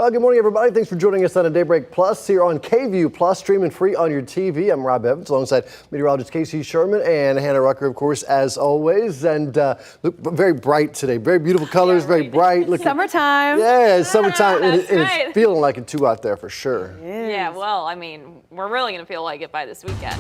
Well, good morning, everybody. Thanks for joining us on a Daybreak Plus here on KVUE Plus, streaming free on your TV. I'm Rob Evans, alongside meteorologist Casey Sherman and Hannah Rucker, of course, as always. And look, very bright today. Very beautiful colors, very bright. Summertime. Yeah, it's summertime. That's and right. it's feeling like it too out there for sure. Yeah, well, I mean, we're really going to feel like it by this weekend.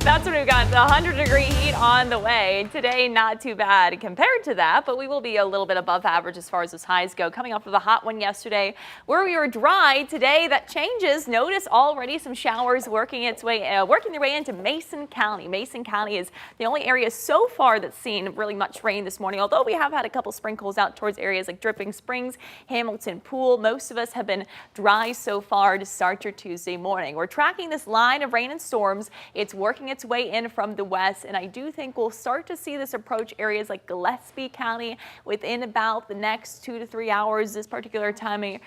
That's what we've got. The 100-degree heat on the way. Today, not too bad compared to that, but we will be a little bit above average as far as those highs go. Coming off of a hot one yesterday where we were dry. Today, that changes. Notice already some showers working their way into Mason County. Mason County is the only area so far that's seen really much rain this morning, although we have had a couple sprinkles out towards areas like Dripping Springs, Hamilton Pool. Most of us have been dry so far to start your Tuesday morning. We're tracking this line of rain and storms. It's working its way in from the west, and I do think we'll start to see this approach areas like Gillespie County within about the next 2 to 3 hours. This particular timer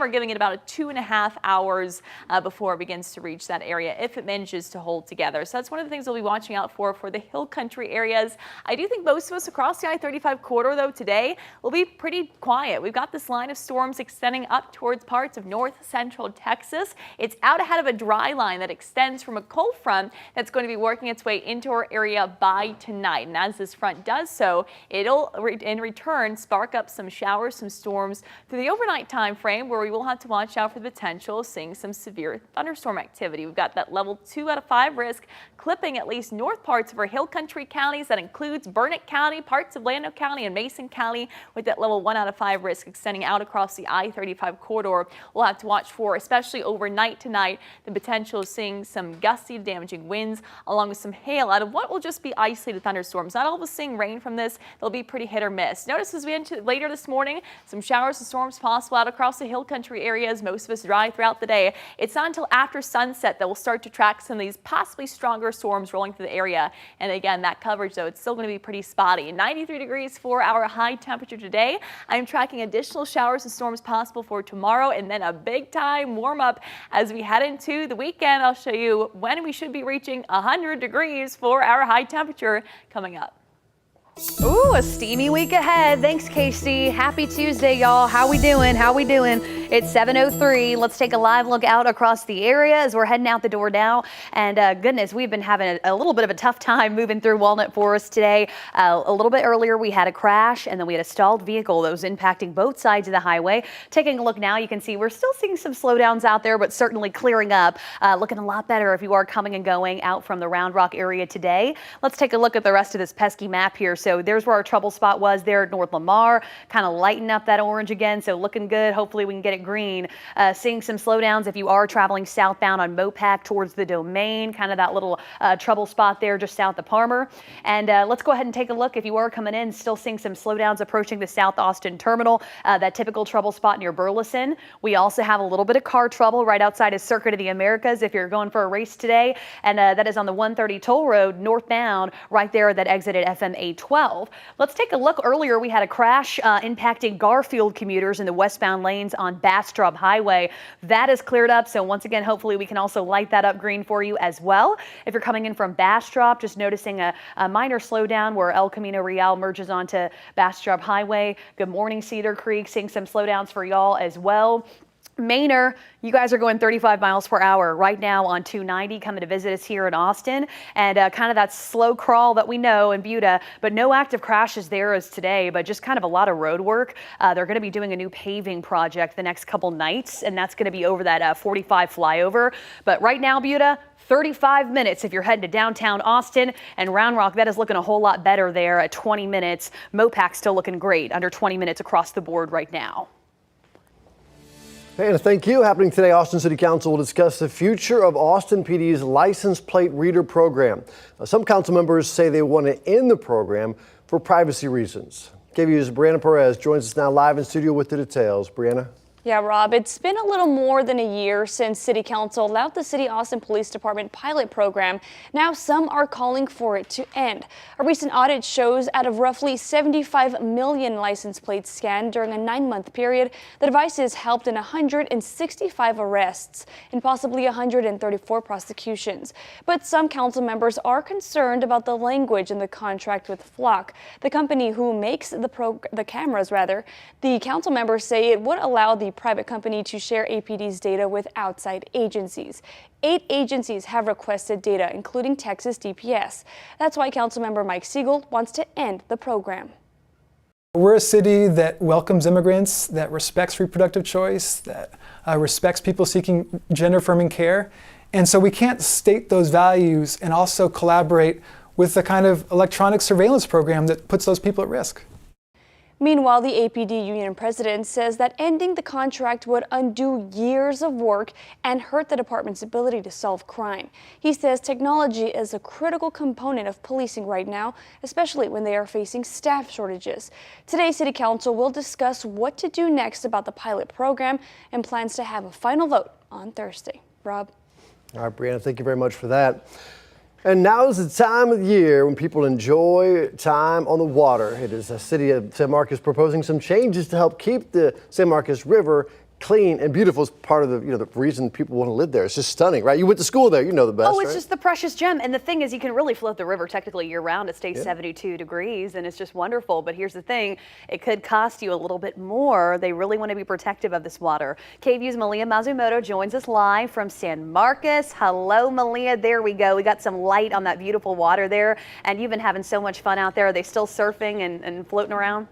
giving it about 2.5 hours before it begins to reach that area if it manages to hold together. So that's one of the things we'll be watching out for the hill country areas. I do think most of us across the I-35 corridor, though, today will be pretty quiet. We've got this line of storms extending up towards parts of north central Texas. It's out ahead of a dry line that extends from a cold front that's going to be working its way into our area by tonight. And as this front does so, it'll in return spark up some showers, some storms through the overnight time frame, where we will have to watch out for the potential of seeing some severe thunderstorm activity. We've got that level 2 out of 5 risk clipping at least north parts of our hill country counties. That includes Burnett County, parts of Llano County, and Mason County, with that level 1 out of 5 risk extending out across the I-35 corridor. We'll have to watch for, especially overnight tonight, the potential of seeing some gusty, damaging winds along with some hail out of what will just be isolated thunderstorms. Not all of us seeing rain from this. They'll be pretty hit or miss. Notice as we enter later this morning, some showers and storms possible out across the hill country areas. Most of us dry throughout the day. It's not until after sunset that we'll start to track some of these possibly stronger storms rolling through the area. And again, that coverage, though, it's still going to be pretty spotty. 93 degrees for our high temperature today. I'm tracking additional showers and storms possible for tomorrow, and then a big time warm up as we head into the weekend. I'll show you when we should be reaching 100 degrees for our high temperature coming up. Ooh, a steamy week ahead. Thanks, Casey. Happy Tuesday, y'all. How we doing? It's 7:03. Let's take a live look out across the area as we're heading out the door now. And goodness, we've been having a little bit of a tough time moving through Walnut Forest today. A little bit earlier, we had a crash, and then we had a stalled vehicle that was impacting both sides of the highway. Taking a look now, you can see we're still seeing some slowdowns out there, but certainly clearing up. Looking a lot better if you are coming and going out from the Round Rock area today. Let's take a look at the rest of this pesky map here. So there's where our trouble spot was there at North Lamar, kind of lighten up that orange again. So looking good. Hopefully we can get it green. Seeing some slowdowns if you are traveling southbound on Mopac towards the Domain, kind of that little trouble spot there just south of Palmer. And let's go ahead and take a look. If you are coming in, still seeing some slowdowns approaching the South Austin terminal, that typical trouble spot near Burleson. We also have a little bit of car trouble right outside of Circuit of the Americas if you're going for a race today. And that is on the 130 toll road northbound right there that exited FM 812. Let's take a look. Earlier, we had a crash impacting Garfield commuters in the westbound lanes on Bastrop Highway. That is cleared up. So once again, hopefully we can also light that up green for you as well. If you're coming in from Bastrop, just noticing a minor slowdown where El Camino Real merges onto Bastrop Highway. Good morning, Cedar Creek. Seeing some slowdowns for y'all as well. Manor, you guys are going 35 miles per hour right now on 290 coming to visit us here in Austin, and kind of that slow crawl that we know in Buda, but no active crashes there as today, but just kind of a lot of road work. They're going to be doing a new paving project the next couple nights, and that's going to be over that 45 flyover. But right now, Buda, 35 minutes if you're heading to downtown Austin, and Round Rock, that is looking a whole lot better there at 20 minutes. Mopac still looking great, under 20 minutes across the board right now. Hey, and thank you. Happening today, Austin City Council will discuss the future of Austin PD's license plate reader program. Now, some council members say they want to end the program for privacy reasons. KVUE's Brianna Perez joins us now live in studio with the details. Brianna. Yeah, Rob, it's been a little more than a year since City Council allowed the City Austin Police Department pilot program. Now some are calling for it to end. A recent audit shows out of roughly 75 million license plates scanned during a 9-month period, the devices helped in 165 arrests and possibly 134 prosecutions. But some council members are concerned about the language in the contract with Flock, the company who makes the cameras. The council members say it would allow the private company to share APD's data with outside agencies. 8 agencies have requested data, including Texas DPS. That's why Councilmember Mike Siegel wants to end the program. We're a city that welcomes immigrants, that respects reproductive choice, that respects people seeking gender-affirming care. And so we can't state those values and also collaborate with the kind of electronic surveillance program that puts those people at risk. Meanwhile, the APD union president says that ending the contract would undo years of work and hurt the department's ability to solve crime. He says technology is a critical component of policing right now, especially when they are facing staff shortages. Today, City Council will discuss what to do next about the pilot program and plans to have a final vote on Thursday. Rob. All right, Brianna, thank you very much for that. And now is the time of the year when people enjoy time on the water. It is the city of San Marcos proposing some changes to help keep the San Marcos River clean and beautiful. Is part of the reason people want to live there. It's just stunning, right? You went to school there, you know the best. Oh, it's right? just the precious gem. And the thing is, you can really float the river technically year round. It stays 72 degrees and it's just wonderful. But here's the thing, it could cost you a little bit more. They really want to be protective of this water. KVUE's Malia Mazumoto joins us live from San Marcos. Hello, Malia. There we go. We got some light on that beautiful water there. And you've been having so much fun out there. Are they still surfing and floating around?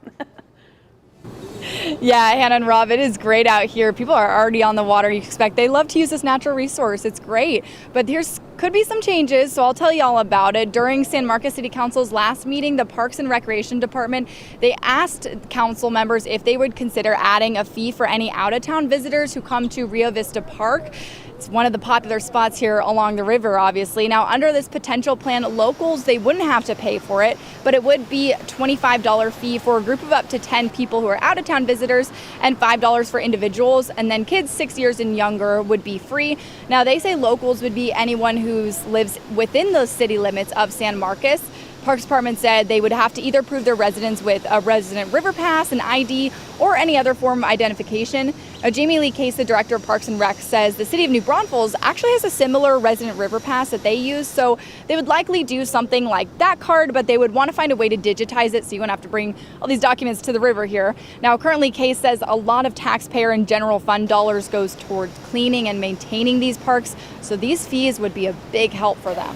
Yeah, Hannah and Rob, it is great out here. People are already on the water. You expect they love to use this natural resource. It's great. But there's could be some changes, so I'll tell you all about it. During San Marcos City Council's last meeting, the Parks and Recreation Department, they asked council members if they would consider adding a fee for any out-of-town visitors who come to Rio Vista Park. It's one of the popular spots here along the river, obviously. Now, under this potential plan, locals, they wouldn't have to pay for it, but it would be a $25 fee for a group of up to 10 people who are out-of-town visitors and $5 for individuals. And then kids 6 years and younger would be free. Now, they say locals would be anyone who lives within the city limits of San Marcos. Parks Department said they would have to either prove their residence with a resident river pass, an ID, or any other form of identification. Jamie Lee Case, the director of Parks and Rec, says the city of New Braunfels actually has a similar resident river pass that they use, so they would likely do something like that card, but they would want to find a way to digitize it so you wouldn't have to bring all these documents to the river here. Now, currently, Case says a lot of taxpayer and general fund dollars goes towards cleaning and maintaining these parks, so these fees would be a big help for them.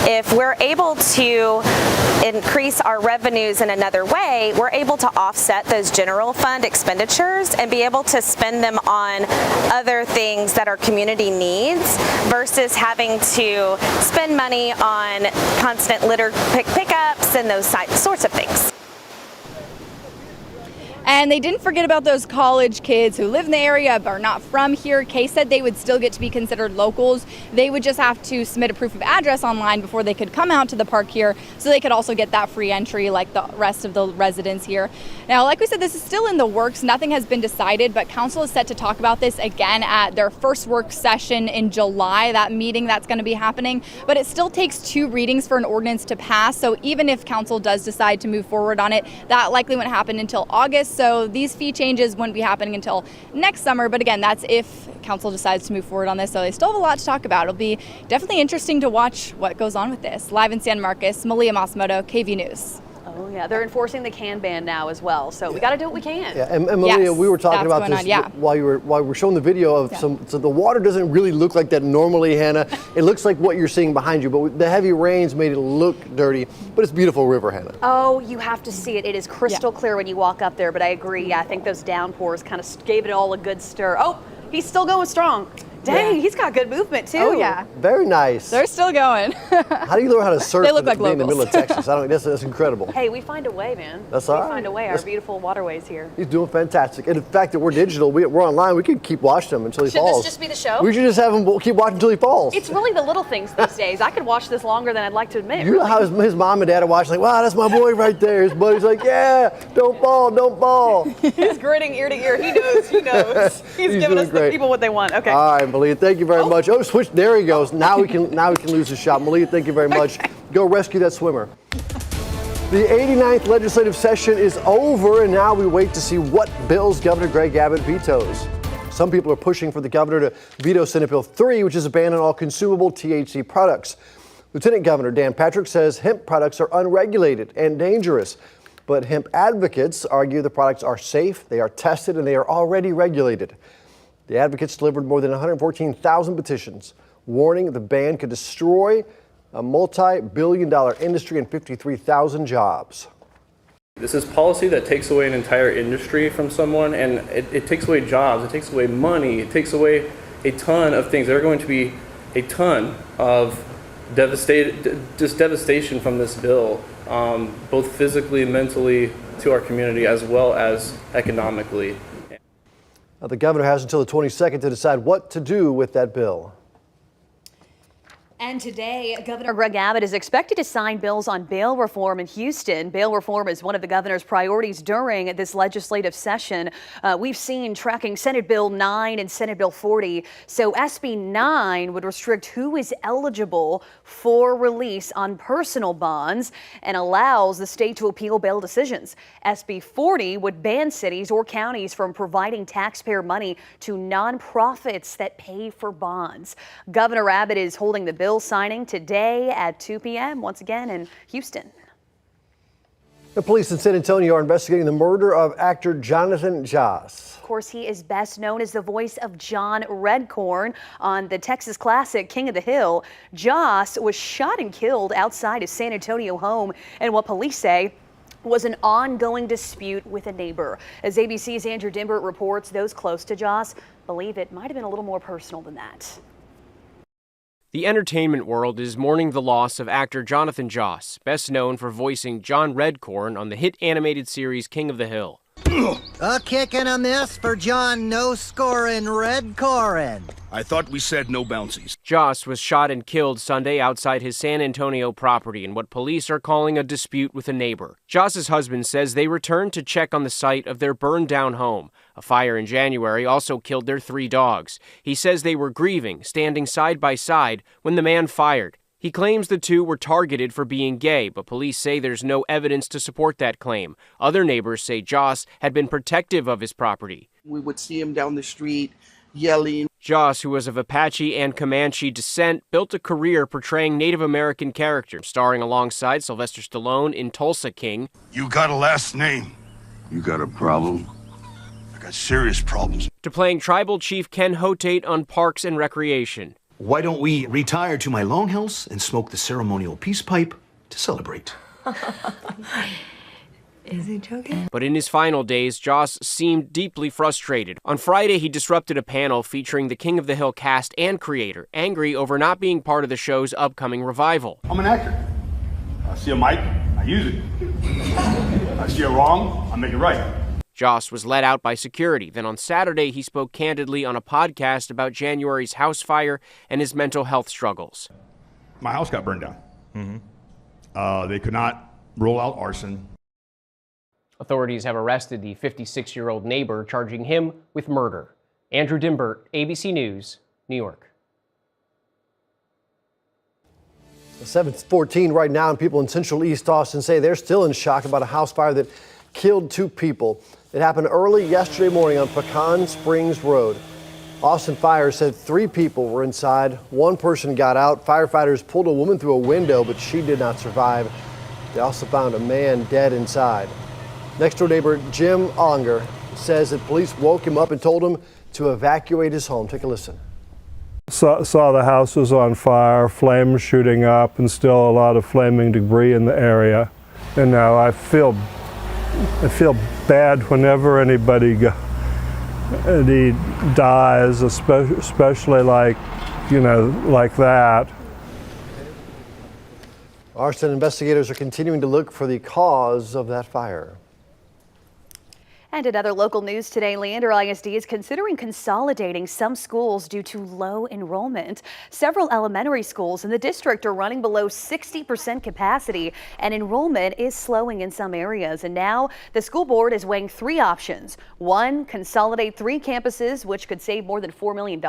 If we're able to increase our revenues in another way, we're able to offset those general fund expenditures and be able to spend them on other things that our community needs versus having to spend money on constant litter pickups and those sorts of things. And they didn't forget about those college kids who live in the area but are not from here. Kay said they would still get to be considered locals. They would just have to submit a proof of address online before they could come out to the park here, so they could also get that free entry like the rest of the residents here. Now, like we said, this is still in the works. Nothing has been decided, but council is set to talk about this again at their first work session in July, that meeting that's going to be happening. But it still takes 2 readings for an ordinance to pass. So even if council does decide to move forward on it, that likely won't happen until August. So these fee changes wouldn't be happening until next summer. But again, that's if council decides to move forward on this. So they still have a lot to talk about. It'll be definitely interesting to watch what goes on with this. Live in San Marcos, Malia Mazumoto, KVUE News. Oh yeah, they're enforcing the can ban now as well. So we got to do what we can. Yeah, and Malia, Yes, we were talking that's about going this on, yeah. while we were showing the video of so the water doesn't really look like that normally, Hannah. It looks like what you're seeing behind you, but the heavy rains made it look dirty, but it's beautiful river, Hannah. Oh, you have to see it. It is crystal clear when you walk up there, but I agree. Yeah, I think those downpours kind of gave it all a good stir. Oh, he's still going strong. Dang, he's got good movement too. Oh yeah, Very nice. they're still going. How do you learn how to surf They look like being in the middle of locals. Texas? That's incredible. Hey, we find a way, man. That's all we right. find a way. Our beautiful waterways here. He's doing fantastic. And the fact that we're digital, we're online, we could keep watching him until he Shouldn't falls. this just be the show? We should just have him keep watching until he falls. It's really the little things these days. I could watch this longer than I'd like to admit. You know how his mom and dad are watching, like, wow, that's my boy right there. His buddy's like, yeah, don't fall, don't fall. He's grinning ear to ear. He knows. He knows. He's giving doing us great. the people what they want. Okay. All right, Malia, thank you very much. Oh, switch, there he goes. Now we can lose the shot. Malia, thank you very much. Go rescue that swimmer. The 89th legislative session is over, and now we wait to see what bills Governor Greg Abbott vetoes. Some people are pushing for the governor to veto Senate Bill 3, which is a ban on all consumable THC products. Lieutenant Governor Dan Patrick says hemp products are unregulated and dangerous. But hemp advocates argue the products are safe, they are tested, and they are already regulated. The advocates delivered more than 114,000 petitions, warning the ban could destroy a multi-billion-dollar industry and 53,000 jobs. This is policy that takes away an entire industry from someone, and it takes away jobs, it takes away money, it takes away a ton of things. There are going to be a ton of devastation from this bill, both physically and mentally to our community as well as economically. Now, the governor has until the 22nd to decide what to do with that bill. And today, Governor Greg Abbott is expected to sign bills on bail reform in Houston. Bail reform is one of the governor's priorities during this legislative session. We've seen tracking Senate Bill 9 and Senate Bill 40. So SB 9 would restrict who is eligible for release on personal bonds and allows the state to appeal bail decisions. SB 40 would ban cities or counties from providing taxpayer money to nonprofits that pay for bonds. Governor Abbott is holding the bill signing today at 2 p.m. once again in Houston. The police in San Antonio are investigating the murder of actor Jonathan Joss. Of course, he is best known as the voice of John Redcorn on the Texas classic King of the Hill. Joss was shot and killed outside his San Antonio home in what police say was an ongoing dispute with a neighbor. As ABC's Andrew Dimbert reports, those close to Joss believe it might have been a little more personal than that. The entertainment world is mourning the loss of actor Jonathan Joss, best known for voicing John Redcorn on the hit animated series King of the Hill. A kick and a miss for John no-scoring Redcorn. I thought we said no bouncies. Joss was shot and killed Sunday outside his San Antonio property in what police are calling a dispute with a neighbor. Joss's husband says they returned to check on the site of their burned-down home. A fire in January also killed their 3 dogs. He says they were grieving, standing side by side, when the man fired. He claims the two were targeted for being gay, but police say there's no evidence to support that claim. Other neighbors say Joss had been protective of his property. We would see him down the street yelling. Joss, who was of Apache and Comanche descent, built a career portraying Native American characters, starring alongside Sylvester Stallone in Tulsa King. You got a last name. You got a problem? I got serious problems. To playing tribal chief Ken Hotate on Parks and Recreation. Why don't we retire to my longhouse and smoke the ceremonial peace pipe to celebrate? Is he joking? But in his final days, Joss seemed deeply frustrated. On Friday, he disrupted a panel featuring the King of the Hill cast and creator, angry over not being part of the show's upcoming revival. I'm an actor. I see a mic, I use it. I see it wrong, I make it right. Joss was let out by security. Then on Saturday, he spoke candidly on a podcast about January's house fire and his mental health struggles. My house got burned down. They could not rule out arson. Authorities have arrested the 56-year-old neighbor, charging him with murder. Andrew Dimbert, ABC News, New York. 7:14 right now, and people in Central East Austin say they're still in shock about a house fire that killed 2 people. It happened early yesterday morning on Pecan Springs Road. Austin Fire said 3 people were inside. 1 person got out. Firefighters pulled a woman through a window, but she did not survive. They also found a man dead inside. Next door neighbor Jim Onger says that police woke him up and told him to evacuate his home. Take a listen. Saw the house was on fire, flames shooting up, and still a lot of flaming debris in the area. And now I feel bad whenever anybody dies, especially like that. Arson investigators are continuing to look for the cause of that fire. And in other local news today, Leander ISD is considering consolidating some schools due to low enrollment. Several elementary schools in the district are running below 60% capacity, and enrollment is slowing in some areas. And now the school board is weighing 3 options. 1, consolidate 3 campuses, which could save more than $4 million.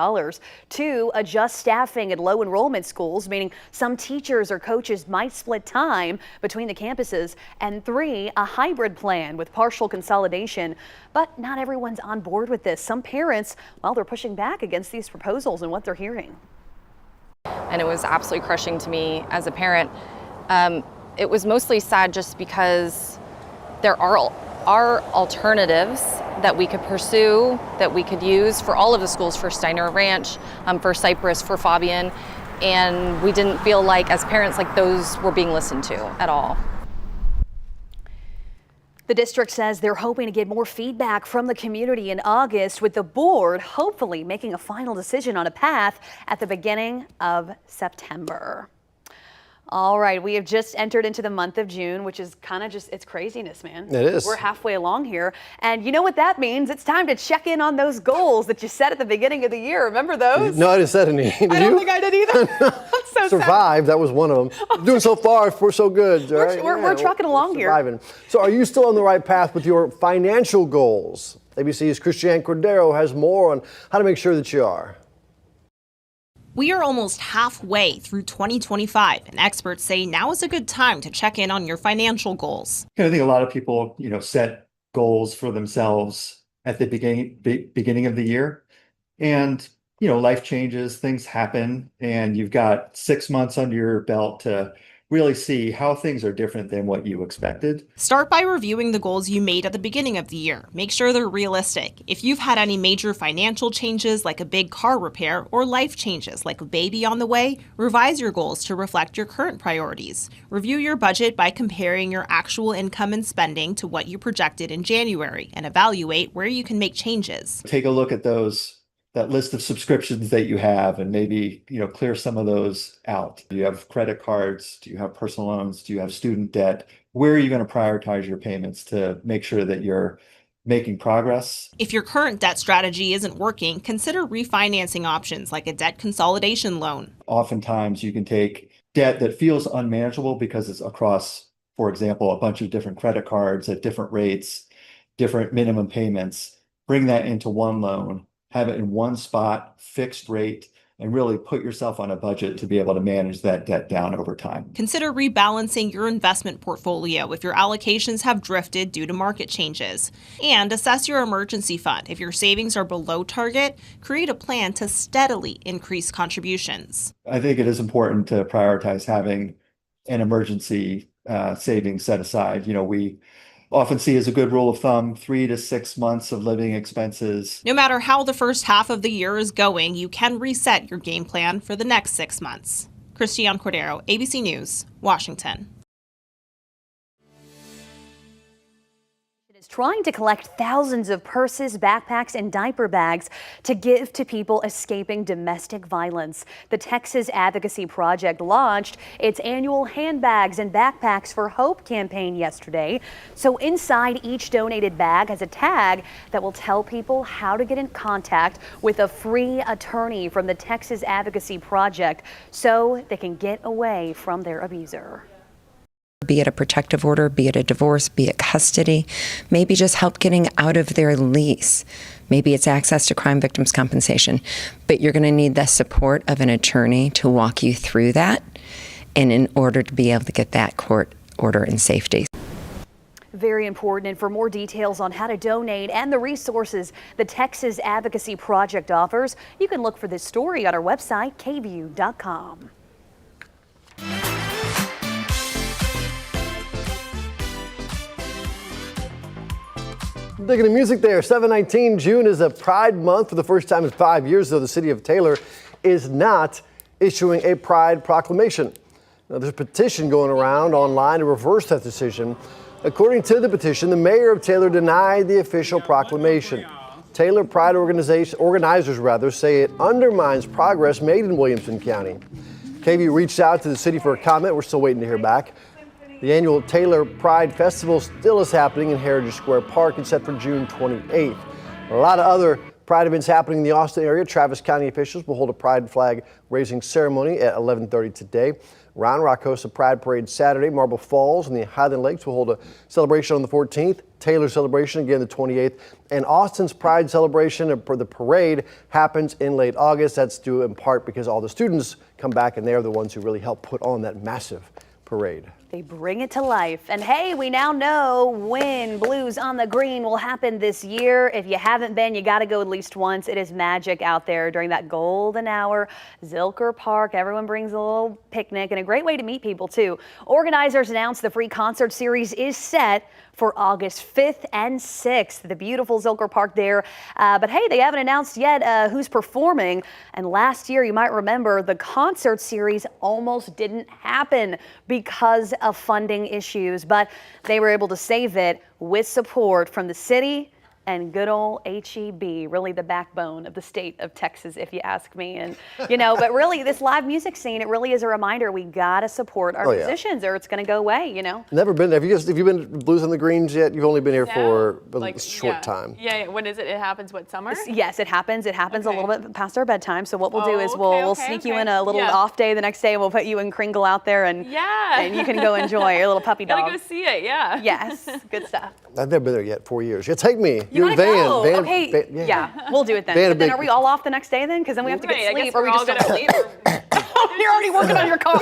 2, adjust staffing at low enrollment schools, meaning some teachers or coaches might split time between the campuses. And 3, a hybrid plan with partial consolidation. But not everyone's on board with this. Some parents, well, they're pushing back against these proposals and what they're hearing. And it was absolutely crushing to me as a parent. It was mostly sad just because there are alternatives that we could pursue, that we could use for all of the schools, for Steiner Ranch, for Cypress, for Fabian, and we didn't feel like, as parents, like those were being listened to at all. The district says they're hoping to get more feedback from the community in August, with the board hopefully making a final decision on a path at the beginning of September. All right, we have just entered into the month of June, which is kind of just, it's craziness, man. It is. We're halfway along here. And you know what that means? It's time to check in on those goals that you set at the beginning of the year. Remember those? No, I didn't set any. Did I don't think I did either. I'm so Survived, that was one of them. Doing so far, we're so good. Right? We're trucking along here. Surviving. So are you still on the right path with your financial goals? ABC's Christiane Cordero has more on how to make sure that you are. We are almost halfway through 2025, and experts say now is a good time to check in on your financial goals. I think a lot of people, set goals for themselves at the beginning of the year. And, life changes, things happen, and you've got 6 months under your belt to really see how things are different than what you expected. Start by reviewing the goals you made at the beginning of the year. Make sure they're realistic. If you've had any major financial changes like a big car repair or life changes like a baby on the way, revise your goals to reflect your current priorities. Review your budget by comparing your actual income and spending to what you projected in January and evaluate where you can make changes. Take a look at that list of subscriptions that you have, and maybe, clear some of those out. Do you have credit cards? Do you have personal loans? Do you have student debt? Where are you going to prioritize your payments to make sure that you're making progress? If your current debt strategy isn't working, consider refinancing options like a debt consolidation loan. Oftentimes you can take debt that feels unmanageable because it's across, for example, a bunch of different credit cards at different rates, different minimum payments, bring that into one loan, have it in one spot, fixed rate, and really put yourself on a budget to be able to manage that debt down over time. Consider rebalancing your investment portfolio if your allocations have drifted due to market changes. And assess your emergency fund. If your savings are below target, create a plan to steadily increase contributions. I think it is important to prioritize having an emergency savings set aside. We often see as a good rule of thumb 3 to 6 months of living expenses. No matter how the first half of the year is going, you can reset your game plan for the next 6 months. Christiane Cordero, ABC News, Washington. Trying to collect thousands of purses, backpacks, and diaper bags to give to people escaping domestic violence. The Texas Advocacy Project launched its annual Handbags and Backpacks for Hope campaign yesterday. So inside each donated bag has a tag that will tell people how to get in contact with a free attorney from the Texas Advocacy Project so they can get away from their abuser. Be it a protective order, be it a divorce, be it custody, maybe just help getting out of their lease. Maybe it's access to crime victims' compensation. But you're going to need the support of an attorney to walk you through that, and in order to be able to get that court order in safety. Very important. And for more details on how to donate and the resources the Texas Advocacy Project offers, you can look for this story on our website, KVUE.com. Digging the music there. 7/19 June is a Pride Month. For the first time in 5 years, though, the city of Taylor is not issuing a Pride proclamation. Now, there's a petition going around online to reverse that decision. According to the petition, the mayor of Taylor denied the official proclamation. Taylor Pride organizers say it undermines progress made in Williamson County. KVUE reached out to the city for a comment. We're still waiting to hear back. The annual Taylor Pride Festival still is happening in Heritage Square Park. It's set for June 28th. A lot of other Pride events happening in the Austin area. Travis County officials will hold a Pride flag raising ceremony at 11:30 today. Round Rock hosts a Pride Parade Saturday. Marble Falls and the Highland Lakes will hold a celebration on the 14th. Taylor celebration again the 28th. And Austin's Pride celebration for the parade happens in late August. That's due in part because all the students come back and they're the ones who really help put on that massive parade. They bring it to life. And hey, we now know when Blues on the Green will happen this year. If you haven't been, you got to go at least once. It is magic out there during that golden hour. Zilker Park, everyone brings a little picnic and a great way to meet people too. Organizers announced the free concert series is set for August 5th and 6th. The beautiful Zilker Park there. But hey, they haven't announced yet who's performing. And last year, you might remember, the concert series almost didn't happen because of funding issues. But they were able to save it with support from the city and good old HEB, really the backbone of the state of Texas, if you ask me. And, you know, but really this live music scene, it really is a reminder we got to support our musicians or it's going to go away, you know? Never been there. Have you been to Blues on the Greens yet? You've only been here for a short time. Yeah, when is it? It happens what, summer? Yes, it happens. It happens a little bit past our bedtime. So what we'll do is we'll sneak you in a little off day the next day and we'll put you and Kringle out there and you can go enjoy your little puppy dog. Gotta go see it, yeah. Yes, good stuff. I've never been there yet, 4 years. Yeah, take me. You want to go? Van, Okay, yeah, we'll do it then. But then are we all off the next day then? Because then we have to get sleep. Or we just don't sleep. You're already working on your car.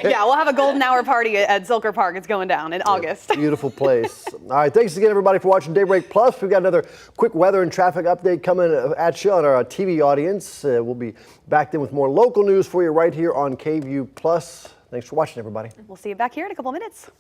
Yeah, we'll have a golden hour party at Zilker Park. It's going down in August. Beautiful place. All right, thanks again, everybody, for watching Daybreak Plus. We've got another quick weather and traffic update coming at you on our TV audience. We'll be back then with more local news for you right here on KVUE Plus. Thanks for watching, everybody. We'll see you back here in a couple of minutes.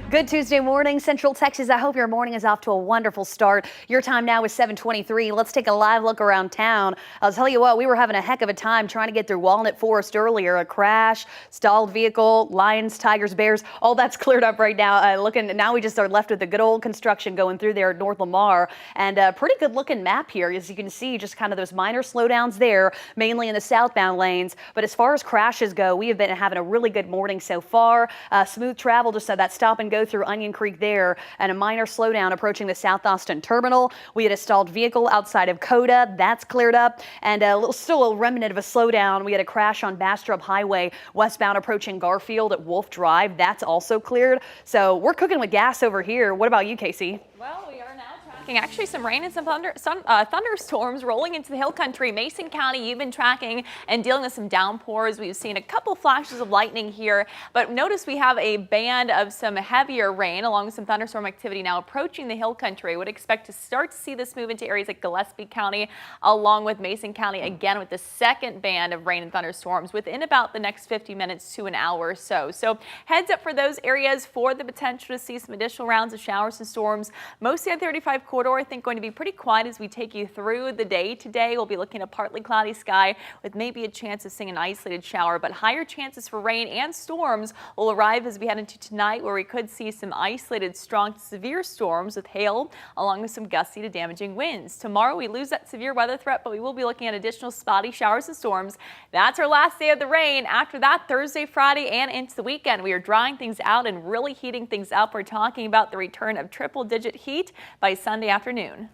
Good Tuesday morning, Central Texas. I hope your morning is off to a wonderful start. Your time now is 7:23. Let's take a live look around town. I'll tell you what, we were having a heck of a time trying to get through Walnut Forest earlier. A crash, stalled vehicle, lions, tigers, bears, all that's cleared up right now. Now we just are left with the good old construction going through there at North Lamar. And a pretty good looking map here. As you can see, just kind of those minor slowdowns there, mainly in the southbound lanes. But as far as crashes go, we have been having a really good morning so far. Smooth travel, just that stop and go through Onion Creek there, and a minor slowdown approaching the South Austin terminal. We had a stalled vehicle outside of Coda. That's cleared up. And still a remnant of a slowdown. We had a crash on Bastrop Highway westbound approaching Garfield at Wolf Drive. That's also cleared. So we're cooking with gas over here. What about you, Casey? Well, we are now tracking actually some rain and some thunderstorms rolling into the hill country. Mason County, you've been tracking and dealing with some downpours. We've seen a couple flashes of lightning here, but notice we have a band of some heavier rain along with some thunderstorm activity now approaching the hill country. Would expect to start to see this move into areas like Gillespie County along with Mason County again with the second band of rain and thunderstorms within about the next 50 minutes to an hour or so. So heads up for those areas for the potential to see some additional rounds of showers and storms. Mostly at 35 corridor, I think going to be pretty quiet as we take you through the day today. We'll be looking at a partly cloudy sky with maybe a chance of seeing an isolated shower, but higher chances for rain and storms will arrive as we head into tonight, where we could see some isolated strong to severe storms with hail along with some gusty to damaging winds. Tomorrow we lose that severe weather threat, but we will be looking at additional spotty showers and storms. That's our last day of the rain. After that, Thursday, Friday, and into the weekend, we are drying things out and really heating things up. We're talking about the return of triple-digit heat by Sunday afternoon.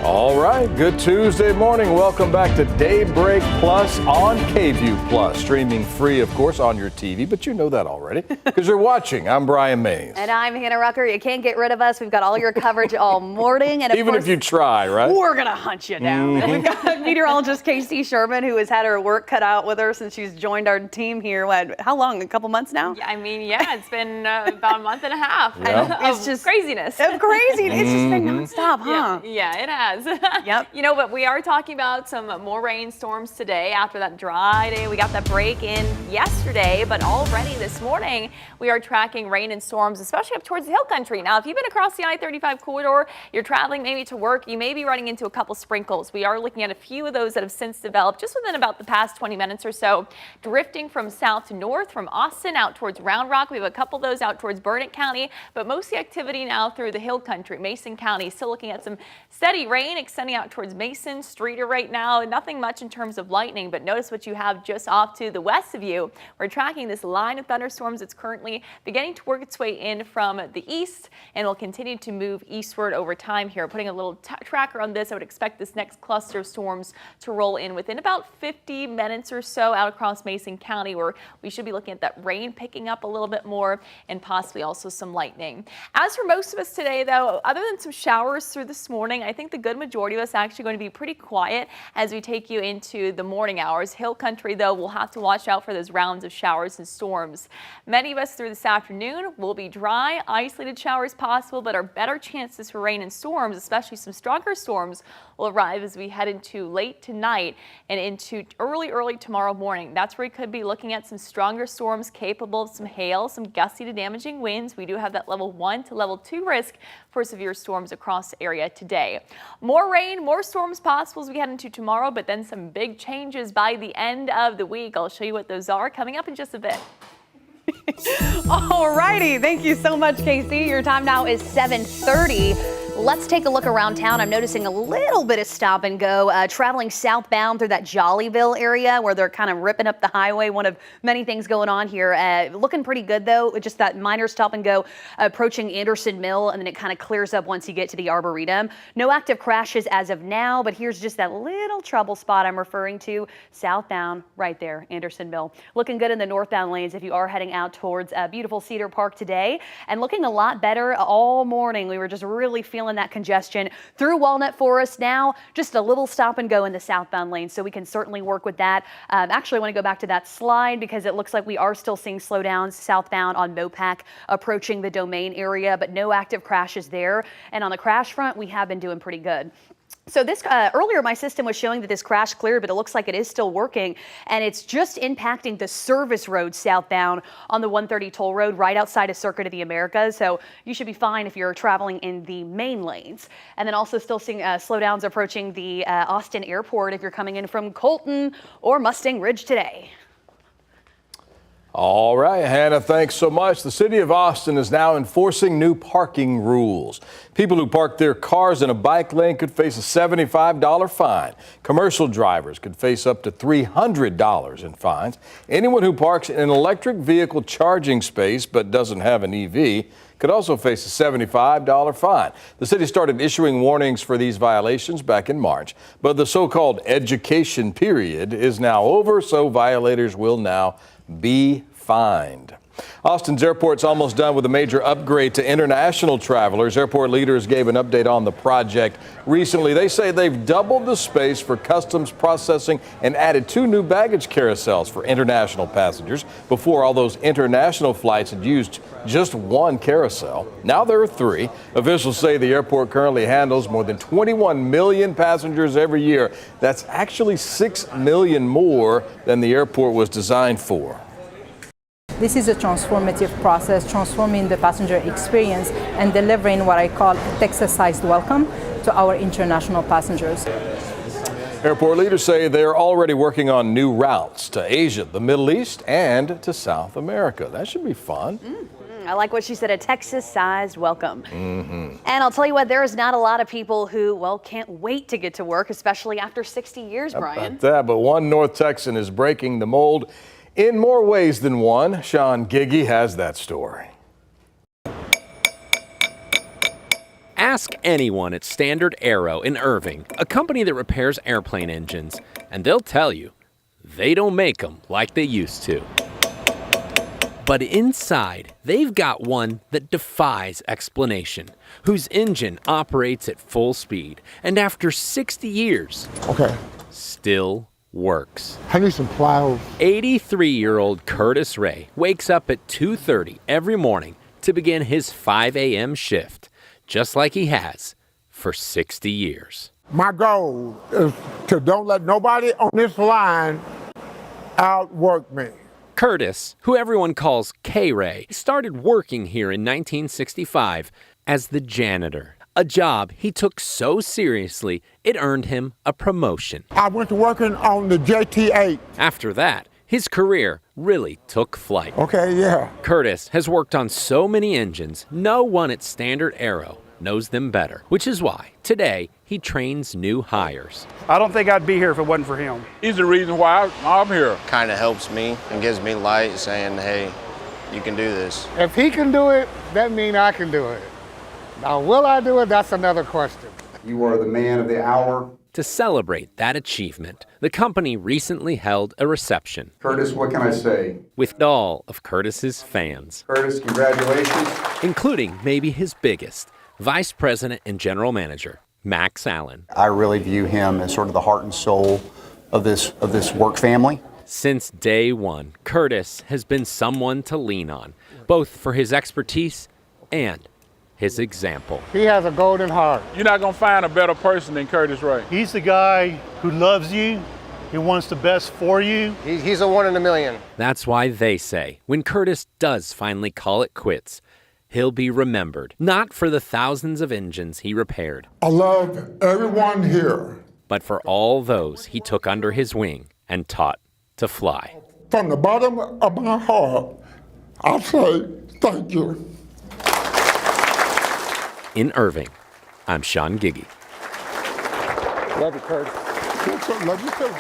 All right, good Tuesday morning. Welcome back to Daybreak Plus on KVUE Plus, streaming free, of course, on your TV, but you know that already because you're watching. I'm Brian Mays. And I'm Hannah Rucker. You can't get rid of us. We've got all your coverage all morning. And of Even course, if you try, right? We're going to hunt you down. And we've got meteorologist KC Sherman, who has had her work cut out with her since she's joined our team here. How long? A couple months now? Yeah, I mean, it's been about a month and a half. Yeah. It's just craziness. It's just been nonstop, huh? Yeah, it has. Yep. You know, but we are talking about some more rainstorms today after that dry day. We got that break in yesterday, but already this morning we are tracking rain and storms, especially up towards the hill country. Now, if you've been across the I-35 corridor, you're traveling maybe to work, you may be running into a couple sprinkles. We are looking at a few of those that have since developed just within about the past 20 minutes or so, drifting from south to north, from Austin out towards Round Rock. We have a couple of those out towards Burnett County, but most of the activity now through the hill country. Mason County still looking at some steady rain extending out towards Mason, Streeter right now. Nothing much in terms of lightning, but notice what you have just off to the west of you. We're tracking this line of thunderstorms that's currently beginning to work its way in from the east and will continue to move eastward over time here. Putting a little tracker on this, I would expect this next cluster of storms to roll in within about 50 minutes or so out across Mason County, where we should be looking at that rain picking up a little bit more and possibly also some lightning. As for most of us today, though, other than some showers through this morning, I think the good majority of us are actually going to be pretty quiet as we take you into the morning hours. Hill country, though, we'll have to watch out for those rounds of showers and storms. Many of us through this afternoon will be dry, isolated showers possible, but our better chances for rain and storms, especially some stronger storms, will arrive as we head into late tonight and into early tomorrow morning. That's where we could be looking at some stronger storms capable of some hail, some gusty to damaging winds. We do have that level 1 to level 2 risk for severe storms across the area today. More rain, more storms possible as we head into tomorrow, but then some big changes by the end of the week. I'll show you what those are coming up in just a bit. All righty. Thank you so much, Casey. Your time now is 7:30. Let's take a look around town. I'm noticing a little bit of stop and go traveling southbound through that Jollyville area where they're kind of ripping up the highway. One of many things going on here. Looking pretty good, though. Just that minor stop and go approaching Anderson Mill, and then it kind of clears up once you get to the Arboretum. No active crashes as of now, but here's just that little trouble spot I'm referring to southbound right there, Anderson Mill. Looking good in the northbound lanes if you are heading out towards beautiful Cedar Park today, and looking a lot better all morning. We were just really feeling that congestion through Walnut Forest. Now just a little stop and go in the southbound lane, so we can certainly work with that. Actually, I want to go back to that slide because it looks like we are still seeing slowdowns southbound on Mopac approaching the Domain area, but no active crashes there. And on the crash front, we have been doing pretty good. So this earlier, my system was showing that this crash cleared, but it looks like it is still working, and it's just impacting the service road southbound on the 130 toll road right outside of Circuit of the Americas. So you should be fine if you're traveling in the main lanes. And then also still seeing slowdowns approaching the Austin airport if you're coming in from Colton or Mustang Ridge today. All right, Hannah, thanks so much. The city of Austin is now enforcing new parking rules. People who park their cars in a bike lane could face a $75 fine. Commercial drivers could face up to $300 in fines. Anyone who parks in an electric vehicle charging space but doesn't have an EV could also face a $75 fine. The city started issuing warnings for these violations back in March, but the so-called education period is now over, so violators will now be fined. Austin's airport's almost done with a major upgrade to international travelers. Airport leaders gave an update on the project recently. They say they've doubled the space for customs processing and added 2 new baggage carousels for international passengers. Before, all those international flights had used just 1 carousel. Now there are 3. Officials say the airport currently handles more than 21 million passengers every year. That's actually 6 million more than the airport was designed for. This is a transformative process, transforming the passenger experience and delivering what I call a Texas-sized welcome to our international passengers. Airport leaders say they're already working on new routes to Asia, the Middle East, and to South America. That should be fun. I like what she said, a Texas-sized welcome. Mm-hmm. And I'll tell you what, there is not a lot of people who, well, can't wait to get to work, especially after 60 years, Brian. About that, but one North Texan is breaking the mold in more ways than one. Sean Giggy has that story. Ask anyone at Standard Aero in Irving, a company that repairs airplane engines, and they'll tell you they don't make them like they used to. But inside, they've got one that defies explanation, whose engine operates at full speed, and after 60 years, still works. I need some plows. 83-year-old Curtis Ray wakes up at 2:30 every morning to begin his 5 a.m. shift, just like he has for 60 years. My goal is to don't let nobody on this line outwork me. Curtis, who everyone calls K-Ray, started working here in 1965 as the janitor, a job he took so seriously it earned him a promotion. I went to working on the JT-8. After that, his career really took flight. Okay, yeah. Curtis has worked on so many engines, no one at Standard Aero knows them better, which is why today he trains new hires. I don't think I'd be here if it wasn't for him. He's the reason why I'm here. Kind of helps me and gives me light saying, hey, you can do this. If he can do it, that means I can do it. Now, will I do it? That's another question. You are the man of the hour. To celebrate that achievement, the company recently held a reception. Curtis, what can I say? With all of Curtis's fans. Curtis, congratulations. Including maybe his biggest, Vice President and General Manager, Max Allen. I really view him as sort of the heart and soul of this work family. Since day one, Curtis has been someone to lean on, both for his expertise and his example. He has a golden heart. You're not going to find a better person than Curtis Ray. He's the guy who loves you. He wants the best for you. He's a one in a million. That's why they say when Curtis does finally call it quits, he'll be remembered, not for the thousands of engines he repaired. I love everyone here. But for all those he took under his wing and taught to fly. From the bottom of my heart, I say thank you. In Irving, I'm Sean Giggy. Love you, Curtis. Love you too.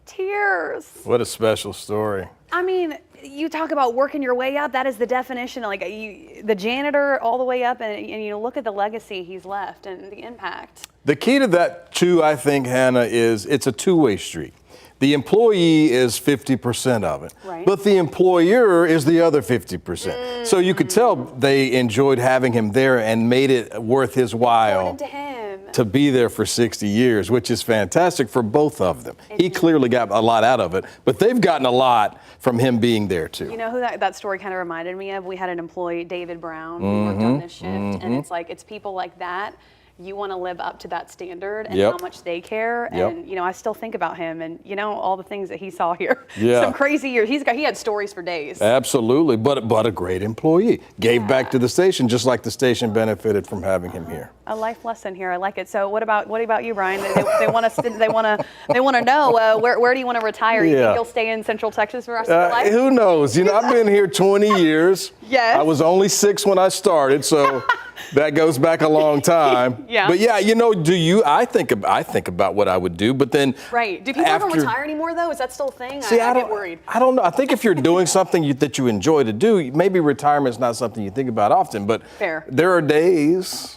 Tears. What a special story. I mean, you talk about working your way up. That is the definition. Like the janitor all the way up, and you look at the legacy he's left and the impact. The key to that, too, I think, Hannah, is it's a two-way street. The employee is 50% of it, right, but the employer is the other 50%. So you could tell they enjoyed having him there and made it worth his while to be there for 60 years, which is fantastic for both of them. He clearly got a lot out of it, but they've gotten a lot from him being there, too. You know who that story kind of reminded me of? We had an employee, David Brown, who worked on this shift, and it's like, it's people like that. You want to live up to that standard and how much they care. And, I still think about him and, all the things that he saw here. Yeah. Some crazy years. He had stories for days. Absolutely. But a great employee. Gave back to the station just like the station benefited from having him here. A life lesson here. I like it. So what about you, Brian? They want to know where do you want to retire? You think you'll stay in Central Texas for the rest of your life? Who knows? I've been here 20 years. Yes. I was only 6 when I started, so that goes back a long time. Yeah. But I think about what I would do, but then right. Do people ever retire anymore though? Is that still a thing? See, I get worried. I don't know. I think if you're doing something that you enjoy to do, maybe retirement's not something you think about often, but there are days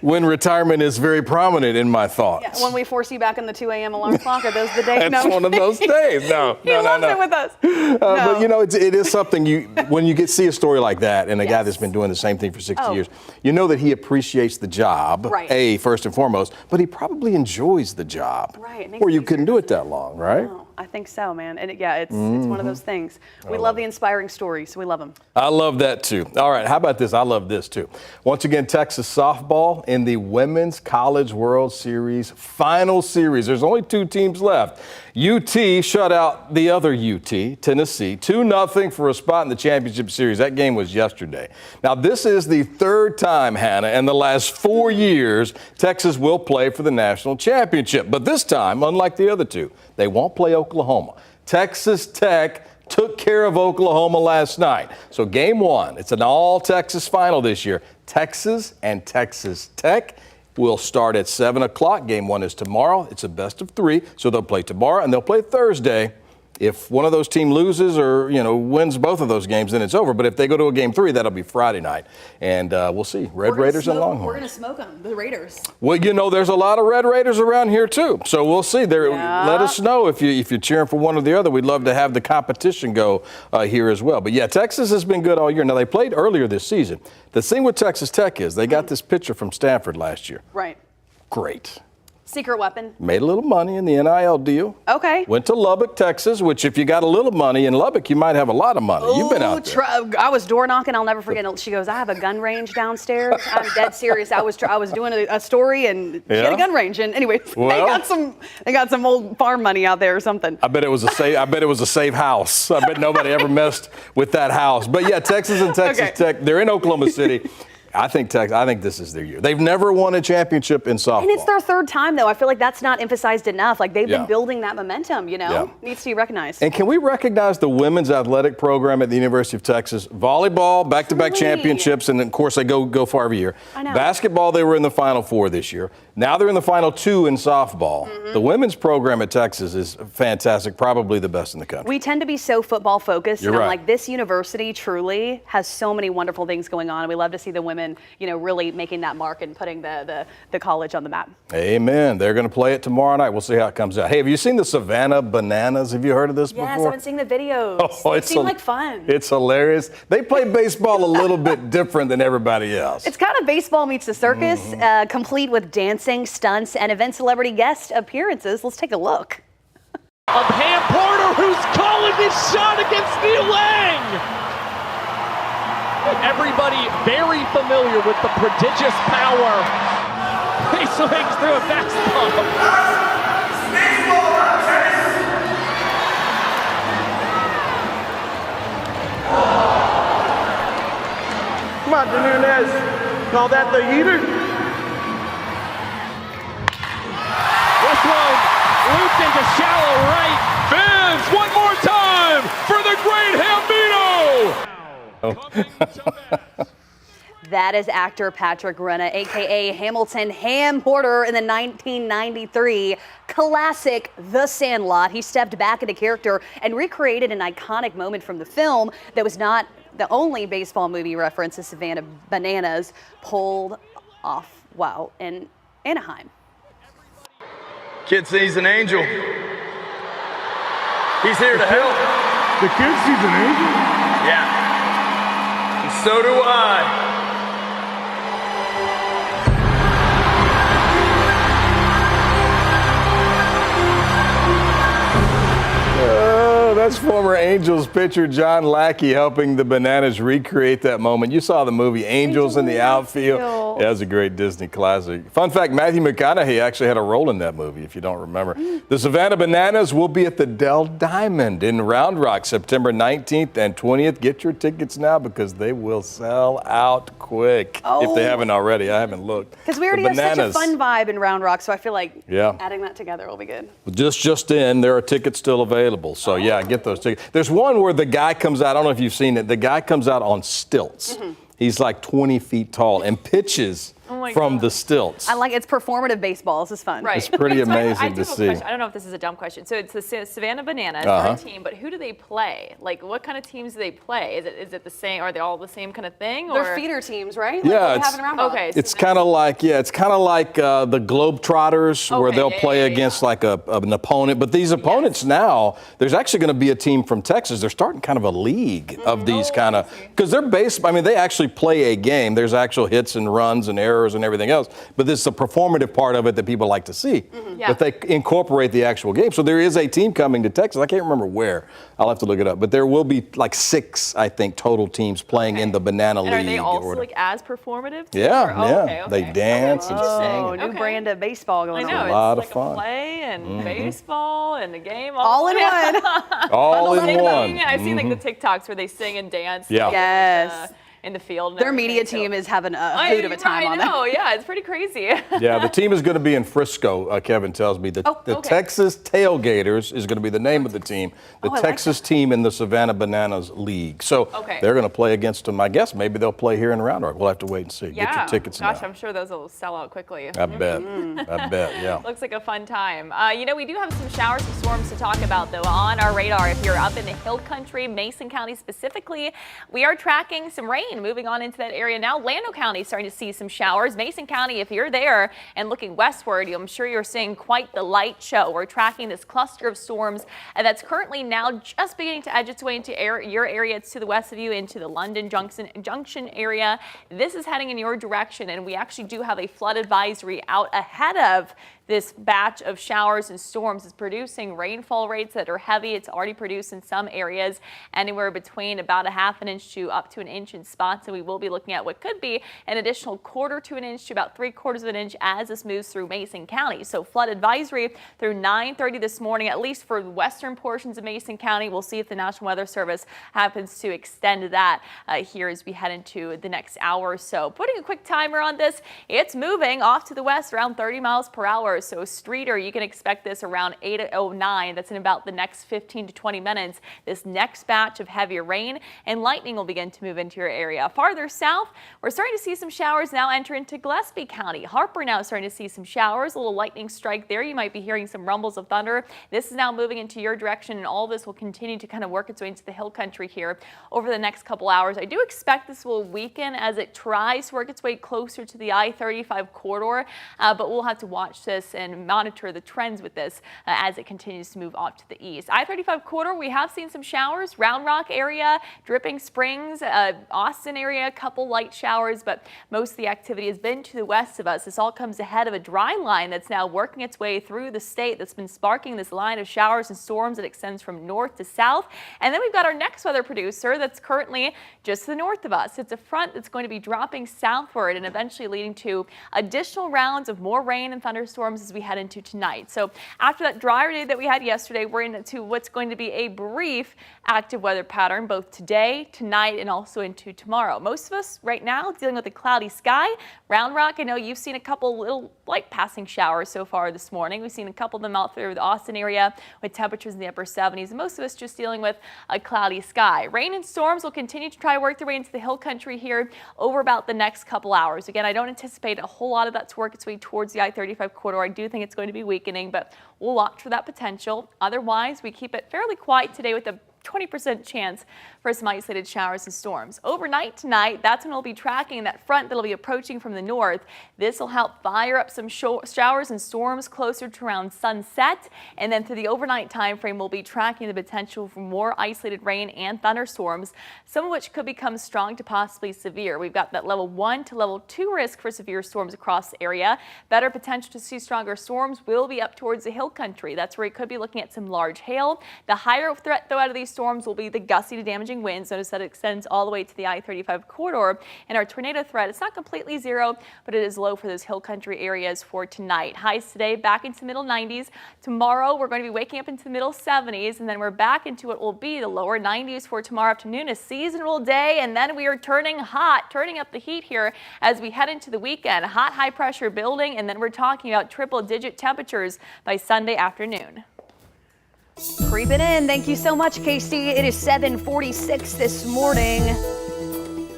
when retirement is very prominent in my thoughts. Yeah, when we force you back in the 2 a.m. alarm clock, are those the days? That's one of those days. No, he loves it with us. But it is something when you see a story like that and a guy that's been doing the same thing for 60 years, you know that he appreciates the job, first and foremost, but he probably enjoys the job. Right. Or you couldn't do it that long, right? No, I think so, man. And it's one of those things. We love the inspiring stories. We love them. I love that too. All right, how about this? I love this too. Once again, Texas softball in the Women's College World Series final series. There's only 2 teams left. UT shut out the other UT, Tennessee, 2-0 for a spot in the championship series. That game was yesterday. Now, this is the 3rd time, Hannah, in the last 4 years, Texas will play for the national championship. But this time, unlike the other 2, they won't play Oklahoma. Texas Tech took care of Oklahoma last night. So game 1, it's an all-Texas final this year. Texas and Texas Tech will start at 7 o'clock. Game 1 is tomorrow. It's a best of 3, so they'll play tomorrow and they'll play Thursday If one of those teams loses or, wins both of those games, then it's over. But if they go to a game 3, that'll be Friday night. And we'll see. Red Raiders and Longhorns. We're going to smoke them, the Raiders. Well, there's a lot of Red Raiders around here, too. So we'll see. Let us know if you're cheering for one or the other. We'd love to have the competition go here as well. But, yeah, Texas has been good all year. Now, they played earlier this season. The thing with Texas Tech is they got this pitcher from Stanford last year. Right. Great. Secret weapon. Made a little money in the NIL deal. Okay. Went to Lubbock, Texas, which if you got a little money in Lubbock, you might have a lot of money. You've been out there. I was door knocking. I'll never forget. She goes, I have a gun range downstairs. I'm dead serious. I was doing a story and she had a gun range. And anyway, they got some old farm money out there or something. I bet it was a safe house. I bet nobody ever messed with that house. But yeah, Texas and Texas Tech, they're in Oklahoma City. I think this is their year. They've never won a championship in softball. And it's their third time, though. I feel like that's not emphasized enough. Like, they've been building that momentum, Needs to be recognized. And can we recognize the women's athletic program at the University of Texas? Volleyball, back-to-back championships, and of course they go far every year. I know. Basketball, they were in the Final Four this year. Now they're in the Final 2 in softball. The women's program at Texas is fantastic, probably the best in the country. We tend to be so football focused. You're and I'm right. like, this university truly has so many wonderful things going on. And we love to see the women, really making that mark and putting the college on the map. Amen. They're going to play it tomorrow night. We'll see how it comes out. Hey, have you seen the Savannah Bananas? Have you heard of this before? Yes, I've been seeing the videos. It seemed like fun. It's hilarious. They play baseball a little bit different than everybody else. It's kind of baseball meets the circus, complete with dancing, stunts, and event celebrity guest appearances. Let's take a look. Of Ham Porter, who's calling this shot against Neil Lang. Everybody very familiar with the prodigious power. He swings through a fastball. Martin Nunez, call that the heater? This one looped into shallow right. Fans, one more time for the great Hambino. That is actor Patrick Renna, a.k.a. Hamilton Ham Porter, in the 1993 classic The Sandlot. He stepped back into character and recreated an iconic moment from the film that was not the only baseball movie reference to Savannah Bananas pulled off while in Anaheim. Kid sees an angel. He's here to help. The kid sees an angel? Yeah. And so do I. That's former Angels pitcher John Lackey helping the Bananas recreate that moment. You saw the movie Angels in the Outfield. Yeah, that was a great Disney classic. Fun fact, Matthew McConaughey actually had a role in that movie, if you don't remember. The Savannah Bananas will be at the Dell Diamond in Round Rock September 19th and 20th. Get your tickets now because they will sell out quick. If they haven't already. I haven't looked. Because we already have such a fun vibe in Round Rock, so I feel like adding that together will be good. Just in, there are tickets still available. So yeah, get those tickets. There's one where the guy comes out, I don't know if you've seen it, the guy comes out on stilts. He's like 20 feet tall and pitches from the stilts. I like it's performative baseball. This is fun. Right. It's pretty amazing to see. I don't know if this is a dumb question. So it's the Savannah Bananas, our team, but who do they play? Like, what kind of teams do they play? Is it the same? Are they all the same kind of thing? Or? They're feeder teams, right? Yeah, okay. It's kind of like the Globetrotters where they'll play against like an opponent. But these opponents now, there's actually going to be a team from Texas. They're starting kind of a league of these kind of because they're based. I mean, they actually play a game. There's actual hits and runs and errors and everything else. But this is the performative part of it that people like to see. But they incorporate the actual game. So there is a team coming to Texas. I can't remember where. I'll have to look it up. But there will be like 6, I think, total teams playing in the Banana League. And are they also like as performative? Yeah. They dance and sing. New brand of baseball going on. I know. It's a lot it's of like fun. a play and baseball and a game all in one. All in one. I've seen like the TikToks where they sing and dance. Yeah. Yes. in the field. And Their everything. media team is having a hoot of a time on I that. know, yeah, it's pretty crazy. Yeah, the team is going to be in Frisco, Kevin tells me. The Texas Tailgaters is going to be the name of the team. The Texas team in the Savannah Bananas League. So they're going to play against them. I guess maybe they'll play here in Round Rock. We'll have to wait and see. Yeah. Get your tickets now. Gosh, I'm sure those will sell out quickly. I bet. I bet, yeah. Looks like a fun time. We do have some showers and storms to talk about, though, on our radar. If you're up in the Hill Country, Mason County specifically, we are tracking some rain moving on into that area now. Llano County starting to see some showers. Mason County, if you're there and looking westward, I'm sure you're seeing quite the light show. We're tracking this cluster of storms that's currently now just beginning to edge its way into your area. It's to the west of you, into the London Junction area. This is heading in your direction, and we actually do have a flood advisory out ahead of this batch of showers and storms. Is producing rainfall rates that are heavy. It's already produced in some areas anywhere between about a half an inch to up to an inch in spots. And we will be looking at what could be an additional quarter to an inch to about 3/4 of an inch as this moves through Mason County. So flood advisory through 9:30 this morning, at least for the western portions of Mason County. We'll see if the National Weather Service happens to extend that here as we head into the next hour or so. Putting a quick timer on this, it's moving off to the west around 30 miles per hour. So Streeter, you can expect this around 8:09. That's in about the next 15 to 20 minutes. This next batch of heavier rain and lightning will begin to move into your area. Farther south, we're starting to see some showers now enter into Gillespie County. Harper now starting to see some showers, a little lightning strike there. You might be hearing some rumbles of thunder. This is now moving into your direction, and all this will continue to kind of work its way into the Hill Country here over the next couple hours. I do expect this will weaken as it tries to work its way closer to the I-35 corridor, but we'll have to watch this and monitor the trends with this as it continues to move off to the east. I-35 corridor, we have seen some showers. Round Rock area, Dripping Springs, Austin area, a couple light showers, but most of the activity has been to the west of us. This all comes ahead of a dry line that's now working its way through the state that's been sparking this line of showers and storms that extends from north to south. And then we've got our next weather producer that's currently just to the north of us. It's a front that's going to be dropping southward and eventually leading to additional rounds of more rain and thunderstorms as we head into tonight. So after that drier day that we had yesterday, we're into what's going to be a brief active weather pattern both today, tonight, and also into tomorrow. Most of us right now dealing with a cloudy sky. Round Rock, I know you've seen a couple little light passing showers so far this morning. We've seen a couple of them out through the Austin area with temperatures in the upper 70s. And most of us just dealing with a cloudy sky. Rain and storms will continue to try to work their way into the Hill Country here over about the next couple hours. Again, I don't anticipate a whole lot of that to work its way towards the I-35 corridor. I do think it's going to be weakening, but we'll watch for that potential. Otherwise, we keep it fairly quiet today with a 20% chance for some isolated showers and storms. Overnight tonight, that's when we'll be tracking that front that'll be approaching from the north. This will help fire up some showers and storms closer to around sunset. And then through the overnight time frame, we'll be tracking the potential for more isolated rain and thunderstorms, some of which could become strong to possibly severe. We've got that level 1 to level 2 risk for severe storms across the area. Better potential to see stronger storms will be up towards the Hill Country. That's where it could be looking at some large hail. The higher threat, though, out of these storms will be the gusty to damaging winds. Notice that it extends all the way to the I-35 corridor. And our tornado threat, it's not completely zero, but it is low for those Hill Country areas for tonight. Highs today back into the middle 90s. Tomorrow we're going to be waking up into the middle 70s, and then we're back into what will be the lower 90s for tomorrow afternoon, a seasonal day, and then we are turning hot, turning up the heat here as we head into the weekend. Hot high pressure building, and then we're talking about triple-digit temperatures by Sunday afternoon. Creeping in. Thank you so much, Casey. It is 7:46 this morning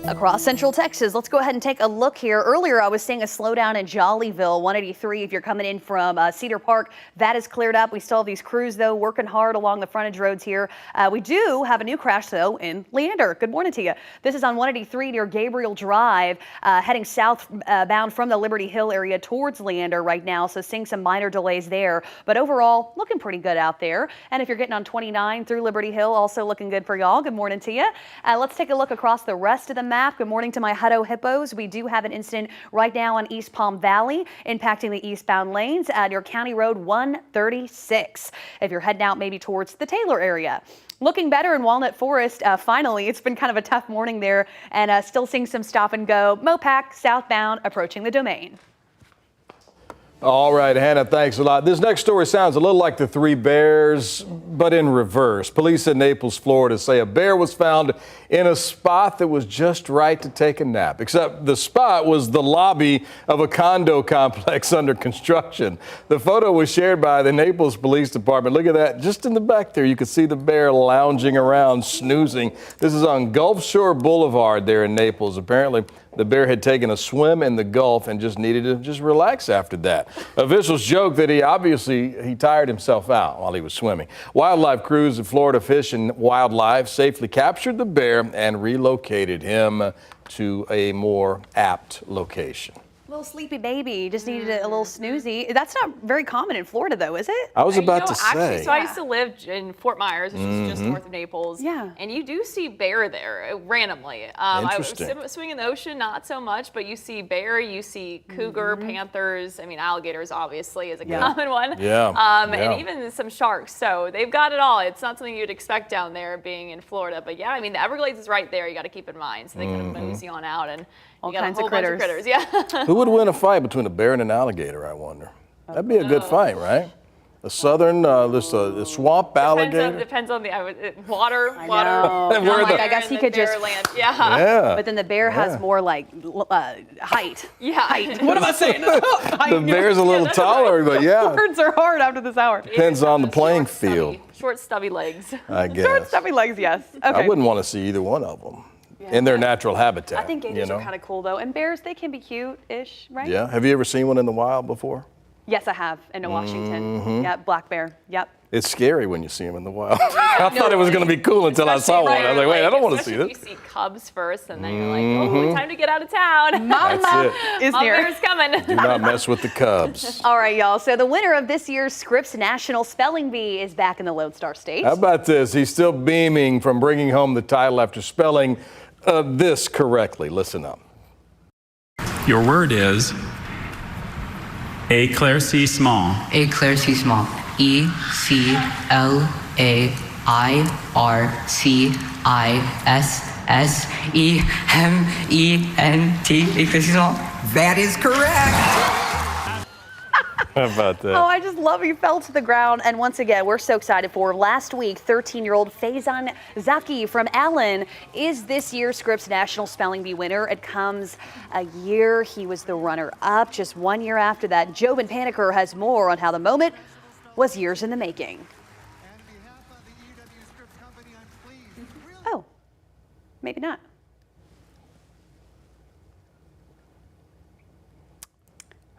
across Central Texas. Let's go ahead and take a look here. Earlier, I was seeing a slowdown in Jollyville, 183. If you're coming in from Cedar Park, that is cleared up. We still have these crews, though, working hard along the frontage roads here. We do have a new crash, though, in Leander. Good morning to you. This is on 183 near Gabriel Drive, heading southbound from the Liberty Hill area towards Leander right now. So seeing some minor delays there. But overall, looking pretty good out there. And if you're getting on 29 through Liberty Hill, also looking good for y'all. Good morning to you. Let's take a look across the rest of the map. Good morning to my Hutto Hippos. We do have an incident right now on East Palm Valley impacting the eastbound lanes at your County Road 136. If you're heading out maybe towards the Taylor area. Looking better in Walnut Forest, finally. It's been kind of a tough morning there, and still seeing some stop and go. Mopac southbound approaching the Domain. All right, Hannah, thanks a lot. This next story sounds a little like the Three Bears, but in reverse. Police in Naples, Florida say a bear was found in a spot that was just right to take a nap, except the spot was the lobby of a condo complex under construction. The photo was shared by the Naples Police Department. Look at that. Just in the back there, you can see the bear lounging around, snoozing. This is on Gulf Shore Boulevard there in Naples. Apparently, the bear had taken a swim in the Gulf and just needed to just relax after that. Officials joke that he tired himself out while he was swimming. Wildlife crews of Florida Fish and Wildlife safely captured the bear and relocated him to a more apt location. Little sleepy baby, just needed a little snoozy. That's not very common in Florida, though, is it? I was about to Actually, say. so I used to live in Fort Myers, which is just north of Naples. Yeah. And you do see bear there randomly. Interesting. Swimming in the ocean, not so much, but you see bear, you see cougar, panthers. I mean, alligators obviously is a common one. Yeah. And even some sharks. So they've got it all. It's not something you'd expect down there being in Florida. But yeah, I mean, the Everglades is right there. You got to keep in mind. So they kind of mosey on out and all you got kinds a whole of bunch of critters. Yeah. Who would win a fight between a bear and an alligator, I wonder? That'd be a good fight, right? A southern, a swamp alligator. Depends on the water. I guess he could just land. Yeah. But then the bear has more like height. Yeah. Height. What am I saying? The bear's a little taller, but yeah. Words are hard after this hour. Depends on the playing field. Short, stubby legs. I guess. Short, stubby legs, yes. Okay. I wouldn't want to see either one of them in their natural habitat. I think gators are kind of cool though, and bears, they can be cute-ish, right? Yeah. Have you ever seen one in the wild before? Yes, I have in Washington. Yeah, black bear. Yep. It's scary when you see them in the wild. I thought it was going to be cool until I saw one. I was like, wait, I don't want to see this. You see cubs first, and then you're like, oh, time to get out of town. Mama is Mama near. bear's coming. Do not mess with the cubs. All right, y'all. So the winner of this year's Scripps National Spelling Bee is back in the Lone Star State. How about this? He's still beaming from bringing home the title after spelling this correctly. Listen up. Your word is éclaircissement. Éclaircissement. E-C-L-A-I-R-C-I-S-S-E-M-E-N-T. Éclaircissement. That is correct. How about that? Oh, I just love he fell to the ground. And once again, we're so excited for last week, 13-year-old Faizan Zaki from Allen is this year's Scripps National Spelling Bee winner. It comes a year he was the runner-up. Just 1 year after that, Jobin Paniker has more on how the moment was years in the making. Oh, maybe not.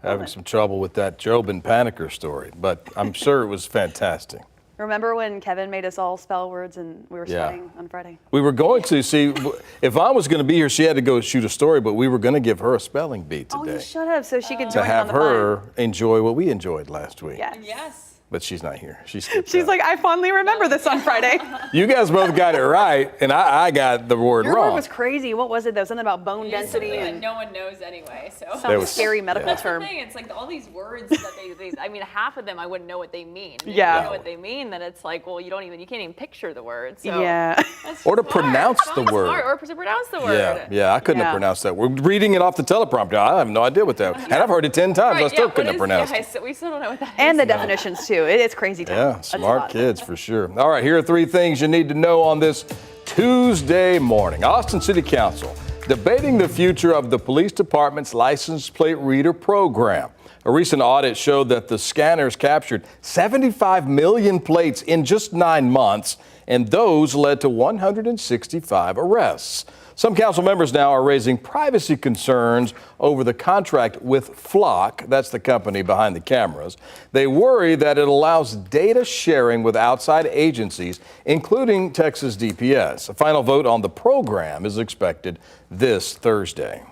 Having some trouble with that Jobin Paniker story, but I'm sure it was fantastic. Remember when Kevin made us all spell words and we were sweating on Friday? We were going to see, if I was going to be here, she had to go shoot a story, but we were going to give her a spelling bee today. Oh, you should have, so she could to join have on the her fun. enjoy what we enjoyed last week. Yes. But she's not here. She's like, I fondly remember this on Friday. You guys both got it right, and I got the word Your wrong. word was crazy. What was it though? Something about bone density and no one knows anyway. So some scary medical That's term. the thing. It's like all these words that they I mean, half of them I wouldn't know what they mean. If Yeah. you know what they mean, then it's like, well, you can't even picture the word. So Yeah. Or to pronounce the word. Smart, or to pronounce the word. Yeah, I couldn't have pronounced that word. Reading it off the teleprompter, I have no idea what that. And I've heard it 10 times. I still couldn't have pronounced it. We still don't know what that is. And the definitions too. It's crazy. Yeah, That's a smart lot. kids for sure. All right, here are 3 things you need to know on this Tuesday morning. Austin City Council debating the future of the police department's license plate reader program. A recent audit showed that the scanners captured 75 million plates in just 9 months, and those led to 165 arrests. Some council members now are raising privacy concerns over the contract with Flock. That's the company behind the cameras. They worry that it allows data sharing with outside agencies, including Texas DPS. A final vote on the program is expected this Thursday.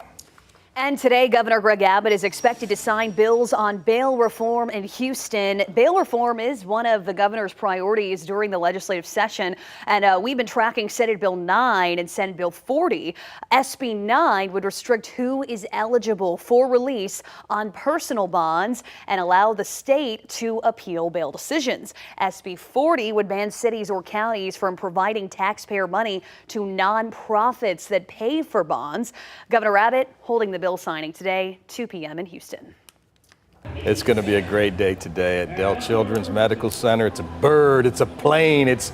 And today, Governor Greg Abbott is expected to sign bills on bail reform in Houston. Bail reform is one of the governor's priorities during the legislative session. And we've been tracking Senate Bill 9 and Senate Bill 40. SB 9 would restrict who is eligible for release on personal bonds and allow the state to appeal bail decisions. SB 40 would ban cities or counties from providing taxpayer money to nonprofits that pay for bonds. Governor Abbott holding the bill signing today, 2 p.m. in Houston. It's going to be a great day today at Dell Children's Medical Center. It's a bird, it's a plane, it's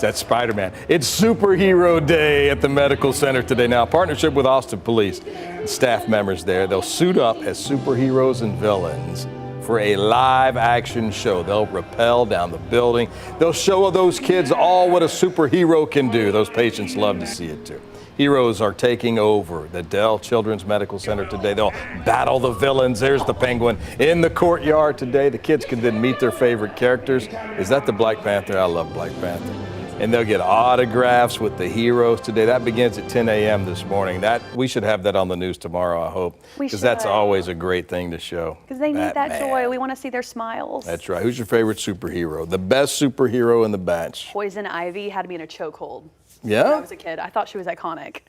that Spider-Man. It's Superhero Day at the Medical Center today. Now, a partnership with Austin Police and staff members there. They'll suit up as superheroes and villains for a live action show. They'll rappel down the building. They'll show those kids all what a superhero can do. Those patients love to see it too. Heroes are taking over the Dell Children's Medical Center today. They'll battle the villains. There's the Penguin in the courtyard today. The kids can then meet their favorite characters. Is that the Black Panther? I love Black Panther. And they'll get autographs with the heroes today. That begins at 10 a.m. this morning. We should have that on the news tomorrow, I hope. Because that's always a great thing to show. Because they need that joy. We want to see their smiles. That's right. Who's your favorite superhero? The best superhero in the batch. Poison Ivy had me in a chokehold. Yeah? When I was a kid. I thought she was iconic.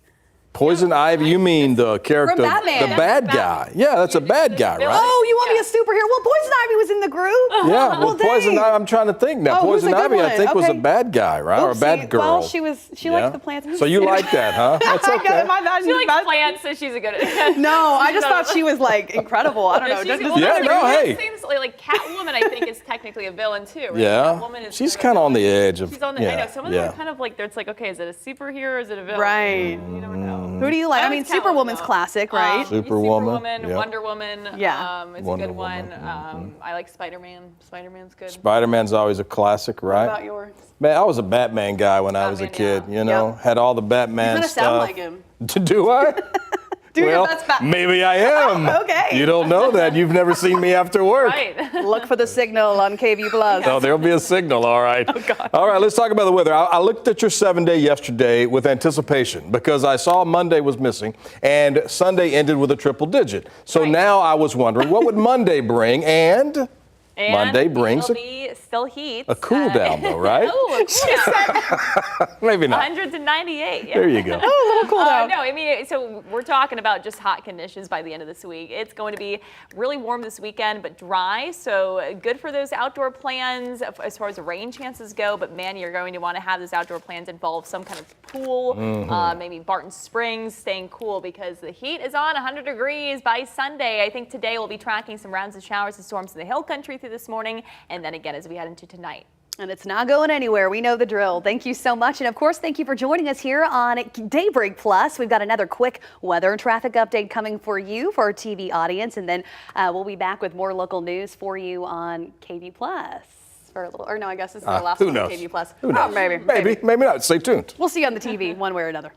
Poison Ivy, you mean the character, the Batman. bad guy. Yeah, that's a bad guy, right? Oh, you want me a superhero? Well, Poison Ivy was in the group. Yeah, well, Poison Ivy, I'm trying to think now. Poison Ivy, I think, was a bad guy, right? Or a bad girl. Well, she liked the plants. So you like that, huh? That's okay. She likes plants, so she's a good. No, I just thought she was like incredible. I don't know. Hey. It seems like Catwoman, I think, is technically a villain too. Right? Yeah. Catwoman is She's kind of on the edge of. She's on the. I know. Some of them are kind of like. It's like, okay, is it a superhero or is it a villain? Right. You never know. Who do you like? I mean, Superwoman's classic, right? Superwoman. Yep. Wonder Woman. Yeah. It's a good one. I like Spider-Man. Spider-Man's good. Spider-Man's always a classic, right? What about yours? Man, I was a Batman guy when I was a kid. You know, had all the Batman stuff. You kind of sound like him. Do I? Well, maybe I am. Oh, okay. You don't know that. You've never seen me after work. Right. Look for the signal on KVUE Plus. Oh, there'll be a signal, all right. Oh, God. All right, let's talk about the weather. I looked at your 7-day yesterday with anticipation because I saw Monday was missing and Sunday ended with a triple digit. So now I was wondering, what would Monday bring? And Monday brings it'll be still heat. a cool down, though, right? Oh, a cool down. Maybe not. 198. Yeah. There you go. Oh, a little cool down. No, I mean, so we're talking about just hot conditions by the end of this week. It's going to be really warm this weekend, but dry. So good for those outdoor plans as far as the rain chances go. But man, you're going to want to have those outdoor plans involve some kind of pool, maybe Barton Springs, staying cool because the heat is on 100 degrees by Sunday. I think today we'll be tracking some rounds of showers and storms in the hill country through this morning, and then again as we head into tonight. And it's not going anywhere. We know the drill. Thank you so much. And of course, thank you for joining us here on Daybreak Plus. We've got another quick weather and traffic update coming for you, for our TV audience. And then we'll be back with more local news for you on KVUE Plus. For a little, or no, I guess this is the last one on KVUE Plus. Who knows? Maybe. Maybe not. Stay tuned. We'll see you on the TV one way or another.